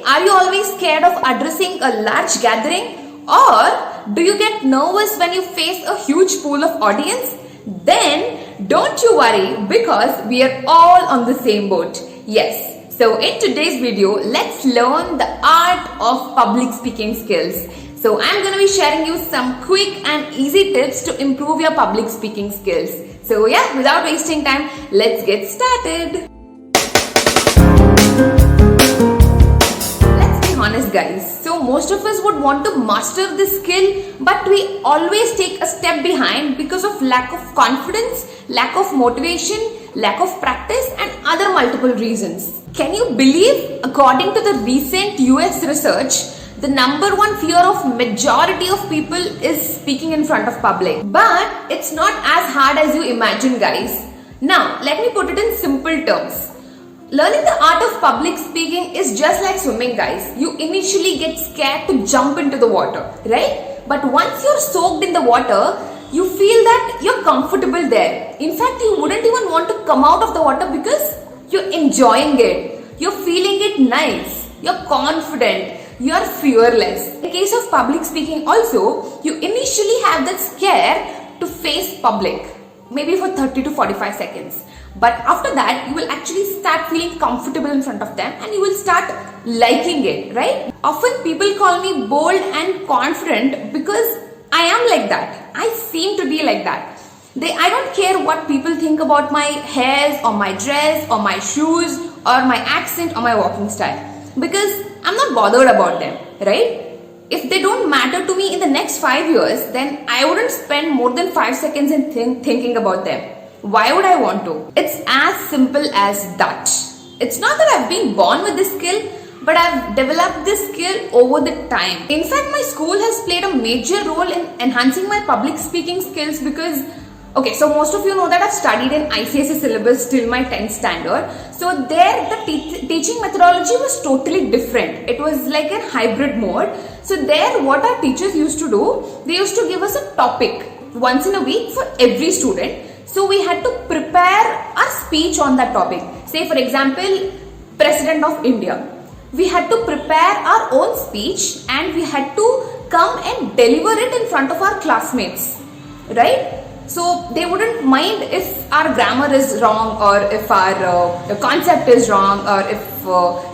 are you always scared of addressing a large gathering? Or do you get nervous when you face a huge pool of audience? Then don't you worry, because we are all on the same boat. Yes. So in today's video, let's learn the art of public speaking skills. So I'm going to be sharing you some quick and easy tips to improve your public speaking skills. So yeah, without wasting time, let's get started. Let's be honest guys, so most of us would want to master this skill, but we always take a step behind because of lack of confidence, lack of motivation, lack of practice and other multiple reasons. Can you believe, according to the recent US research, the number one fear of majority of people is speaking in front of public. But it's not as hard as you imagine guys. Now, let me put it in simple terms. Learning the art of public speaking is just like swimming guys. You initially get scared to jump into the water, right? But once you're soaked in the water, you feel that you're comfortable there. In fact, you wouldn't even want to come out of the water because you're enjoying it. You're feeling it nice. You're confident. You are fearless. In case of public speaking also, you initially have that scare to face public, maybe for 30 to 45 seconds. But after that, you will actually start feeling comfortable in front of them and you will start liking it, right? Often people call me bold and confident because I am like that. I seem to be like that. I don't care what people think about my hairs or my dress or my shoes or my accent or my walking style, because I'm not bothered about them, right? If they don't matter to me in the next 5 years, then I wouldn't spend more than 5 seconds in thinking about them. Why would I want to? It's as simple as that. It's not that I've been born with this skill, but I've developed this skill over the time. In fact, my school has played a major role in enhancing my public speaking skills because, okay, so most of you know that I've studied in ICSE syllabus till my 10th standard. So there the teaching methodology was totally different. It was like a hybrid mode. So there what our teachers used to do, they used to give us a topic once in a week for every student. So we had to prepare a speech on that topic. Say for example, President of India. We had to prepare our own speech and we had to come and deliver it in front of our classmates, right? So they wouldn't mind if our grammar is wrong or if our concept is wrong or if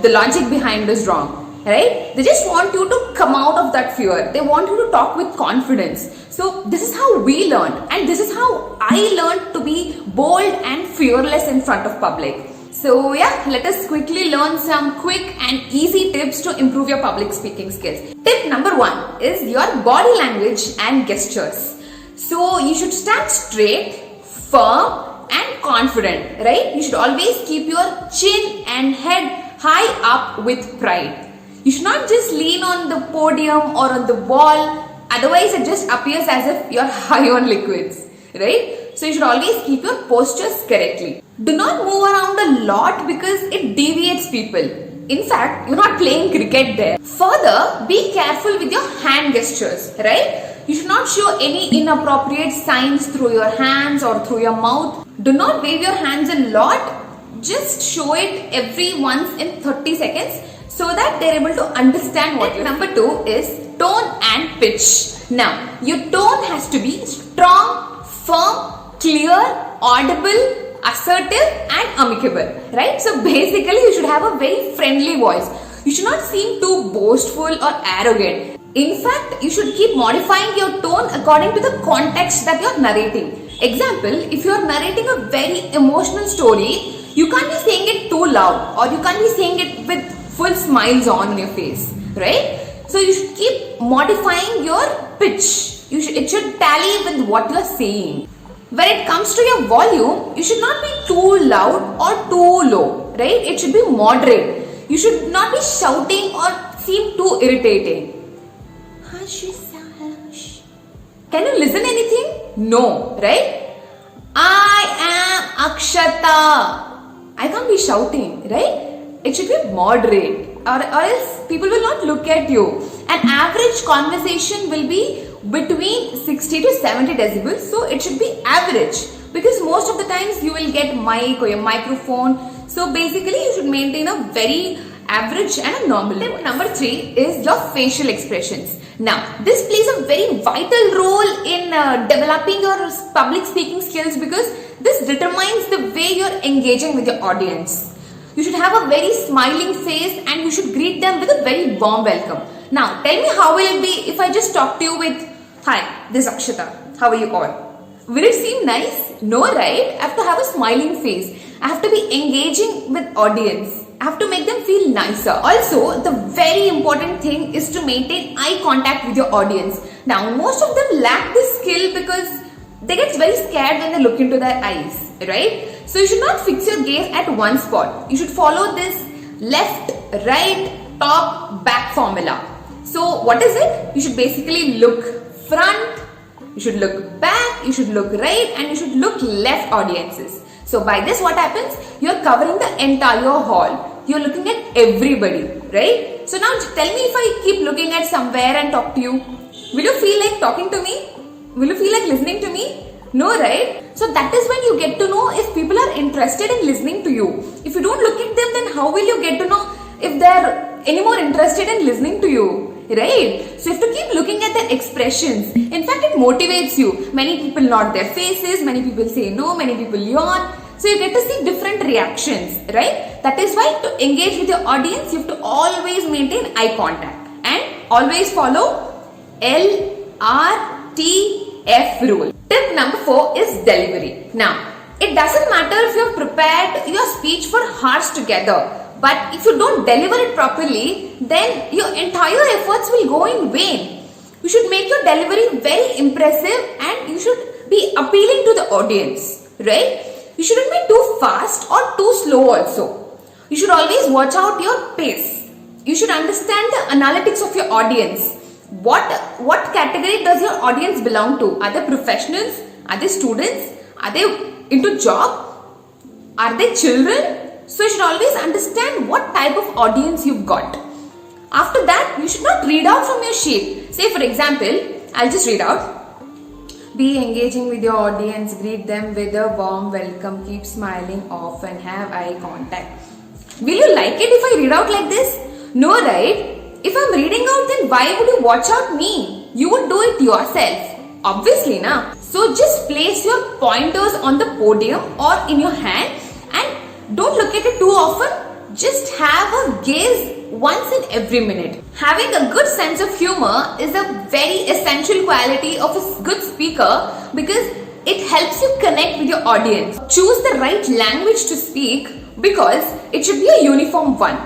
the logic behind is wrong, right? They just want you to come out of that fear. They want you to talk with confidence. So this is how we learned, and this is how I learned to be bold and fearless in front of public. So yeah, let us quickly learn some quick and easy tips to improve your public speaking skills. Tip number 1 is your body language and gestures. So you should stand straight, firm and confident, right? You should always keep your chin and head high up with pride. You should not just lean on the podium or on the wall, otherwise it just appears as if you're high on liquids, right? So you should always keep your postures correctly. Do not move around a lot because it deviates people. In fact, you're not playing cricket there. Further, be careful with your hand gestures, right? You should not show any inappropriate signs through your hands or through your mouth. Do not wave your hands a lot. Just show it every once in 30 seconds so that they're able to understand what you're saying. Number 2 is tone and pitch. Now, your tone has to be strong, firm, clear, audible, assertive and amicable, right? So basically, you should have a very friendly voice. You should not seem too boastful or arrogant. In fact, you should keep modifying your tone according to the context that you're narrating. Example, if you're narrating a very emotional story, you can't be saying it too loud or you can't be saying it with full smiles on your face, right? So you should keep modifying your pitch. It should tally with what you're saying. When it comes to your volume, you should not be too loud or too low, right? It should be moderate. You should not be shouting or seem too irritating. Can you listen anything? No, right? I am Akshata. I can't be shouting, right? It should be moderate or else people will not look at you. An average conversation will be between 60 to 70 decibels. So it should be average because most of the times you will get mic or your microphone. So basically you should maintain a very average and a normal voice. Tip number 3 is your facial expressions. Now, this plays a very vital role in developing your public speaking skills because this determines the way you're engaging with your audience. You should have a very smiling face and you should greet them with a very warm welcome. Now, tell me how will it be if I just talk to you with, "Hi, this is Akshita. How are you all?" Will it seem nice? No, right? I have to have a smiling face. I have to be engaging with audience. I have to make them feel nicer. Also, the very important thing is to maintain eye contact with your audience. Now, most of them lack this skill because they get very scared when they look into their eyes, right? So, you should not fix your gaze at one spot. You should follow this left, right, top, back formula. So, what is it? You should basically look front, you should look back, you should look right, and you should look left audiences. So by this what happens? You're covering the entire hall. You're looking at everybody, right? So now tell me, if I keep looking at somewhere and talk to you, will you feel like talking to me? Will you feel like listening to me? No, right? So that is when you get to know if people are interested in listening to you. If you don't look at them, then how will you get to know if they're any more interested in listening to you? Right? So you have to keep looking at their expressions. In fact, it motivates you. Many people nod their faces, many people say no, many people yawn. So you get to see different reactions, right? That is why to engage with your audience, you have to always maintain eye contact and always follow LRTF rule. Tip number 4 is delivery. Now, it doesn't matter if you have prepared your speech for hours together, but if you don't deliver it properly, then your entire efforts will go in vain. You should make your delivery very impressive and you should be appealing to the audience, right? You shouldn't be too fast or too slow also. You should always watch out your pace. You should understand the analytics of your audience. What category does your audience belong to? Are they professionals? Are they students? Are they into job? Are they children? So you should always understand what type of audience you've got. After that, you should not read out from your sheet. Say for example, I'll just read out. Be engaging with your audience, greet them with a warm welcome, keep smiling often, have eye contact. Will you like it if I read out like this? No, right? If I'm reading out, then why would you watch out me? You would do it yourself. Obviously, na. So just place your pointers on the podium or in your hand and don't look at it too often. Just have a gaze once in every minute. Having a good sense of humor is a very essential quality of a good speaker because it helps you connect with your audience. Choose the right language to speak because it should be a uniform one.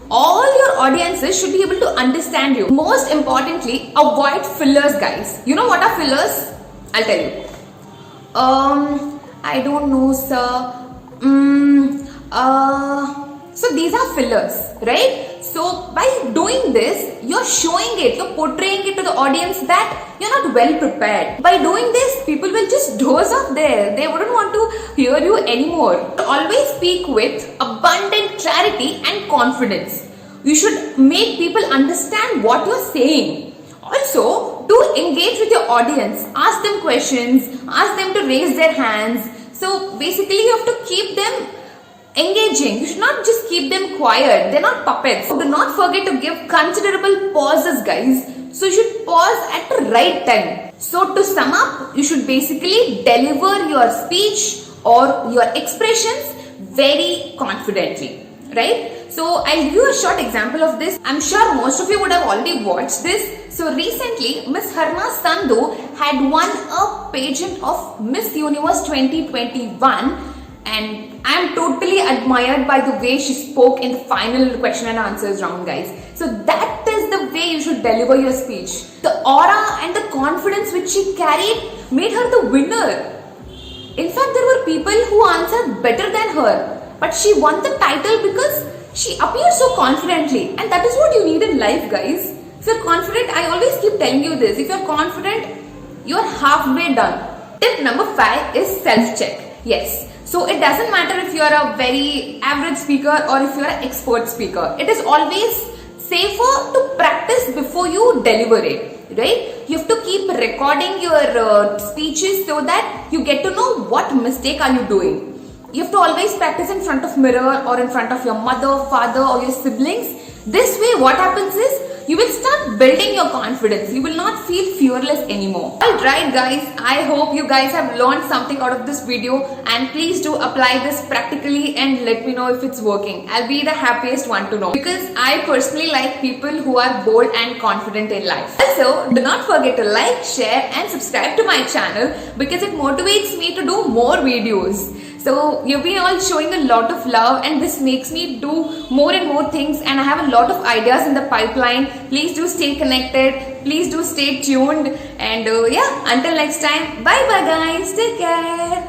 All your audiences should be able to understand you. Most importantly, avoid fillers, guys. You know what are fillers? I'll tell you. I don't know, sir. So these are fillers, right? So by doing this, you're showing it, you're portraying it to the audience that you're not well prepared. By doing this, people will just doze off there. They wouldn't want to hear you anymore. Always speak with abundant clarity and confidence. You should make people understand what you're saying. Also, to engage with your audience, ask them questions, ask them to raise their hands. So basically, you have to keep them engaging. You should not just keep them quiet. They're not puppets. Do not forget to give considerable pauses, guys. So you should pause at the right time. So to sum up, you should basically deliver your speech or your expressions very confidently, right? So I'll give you a short example of this. I'm sure most of you would have already watched this. So recently, Miss Harna Sandhu had won a pageant of Miss Universe 2021. And I am totally admired by the way she spoke in the final question and answers round, guys. So that is the way you should deliver your speech. The aura and the confidence which she carried made her the winner. In fact, there were people who answered better than her. But she won the title because she appeared so confidently. And that is what you need in life, guys. If you're confident, I always keep telling you this. If you're confident, you're halfway done. Tip number 5 is self-check. Yes. So it doesn't matter if you're a very average speaker or if you're an expert speaker. It is always safer to practice before you deliver it, right? You have to keep recording your speeches so that you get to know what mistake are you doing. You have to always practice in front of mirror or in front of your mother, father or your siblings. This way what happens is you will start building your confidence. You will not feel fearless anymore. Alright guys, I hope you guys have learned something out of this video, and please do apply this practically and let me know if it's working. I'll be the happiest one to know, because I personally like people who are bold and confident in life. Also, do not forget to like, share and subscribe to my channel, because it motivates me to do more videos. So you've been all showing a lot of love, and this makes me do more and more things, and I have a lot of ideas in the pipeline. Please do stay connected. Please do stay tuned. And yeah, until next time, bye bye guys. Take care.